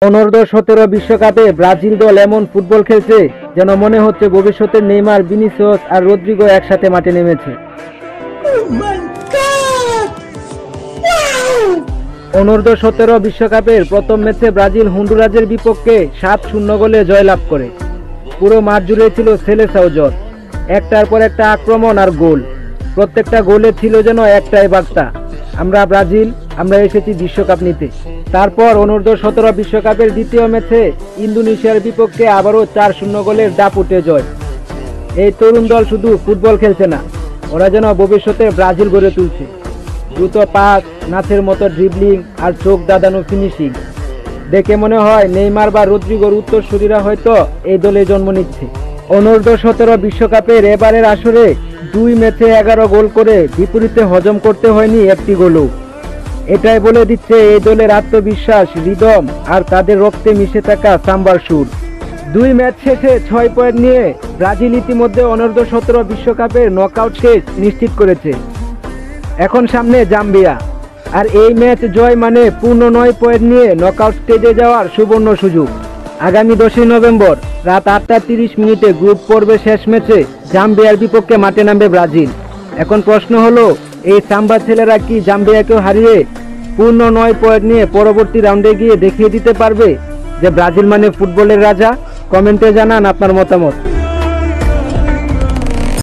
অনূর্ধ্ব-17 বিশ্বকাপে ব্রাজিল দল এমন ফুটবল খেলছে যেন মনে হচ্ছে ভবিষ্যতের নেইমার, ভিনিসিয়াস আর রদ্রিগো একসাথে মাঠে নেমেছে। অনূর্ধ্ব-17 বিশ্বকাপের প্রথম ম্যাচে ব্রাজিল হন্ডুরাসের বিপক্ষে 7-0 গোলে জয়লাভ করে। পুরো মাঠ জুড়ে ছিল সেলেসাও জ্বর, একটার পর একটা আক্রমণ আর গোল। প্রত্যেকটা গোলে ছিল যেন একটাই বার্তা, আমরা ব্রাজিল, আমরা এসেছি বিশ্বকাপ নিতে। তারপর অনূর্ধ্ব-17 বিশ্বকাপের দ্বিতীয় ম্যাচে ইন্দোনেশিয়ার বিপক্ষে আবারও 4-0 গোলের দাপুটে জয়। এই তরুণ দল শুধু ফুটবল খেলছে না, ওরা যেন ভবিষ্যতে ব্রাজিল গড়ে তুলছে। দ্রুত পাস, নাচের মতো ড্রিবলিং আর চোখ দাদানো ফিনিশিং দেখে মনে হয় নেইমার বা রদ্রিগোর উত্তরসূরিরা হয়তো এই দলে জন্ম নিচ্ছে। অনূর্ধ্ব-17 বিশ্বকাপের এবারের আসরে 2 ম্যাচে 11 গোল করে বিপরীতে হজম করতে হয়নি একটি গোলও। এটাই বলে দিচ্ছে এই দলের আত্মবিশ্বাস, রিদম আর তাদের রক্তে মিশে থাকা সাম্বার সুর। 2 ম্যাচ শেষে 6 পয়েন্ট নিয়ে ব্রাজিল ইতিমধ্যে অনূর্ধ্ব-17 বিশ্বকাপের নকআউট স্টেজ নিশ্চিত করেছে। এখন সামনে জাম্বিয়া, আর এই ম্যাচ জয় মানে পূর্ণ 9 পয়েন্ট নিয়ে নকআউট স্টেজে যাওয়ার সুবর্ণ সুযোগ। আগামী 10 নভেম্বর রাত 8:30 গ্রুপ পর্বের শেষ ম্যাচে জাম্বিয়ার বিপক্ষে মাঠে নামবে ব্রাজিল। এখন প্রশ্ন হলো, এই সাম্বা ছেলেরা কি জাম্বিয়াকেও হারিয়ে পূর্ণ 9 পয়েন্ট নিয়ে পরবর্তী রাউন্ডে গিয়ে দেখিয়ে দিতে পারবে যে ব্রাজিল মানে ফুটবলের রাজা? কমেন্টে জানান আপনার মতামত।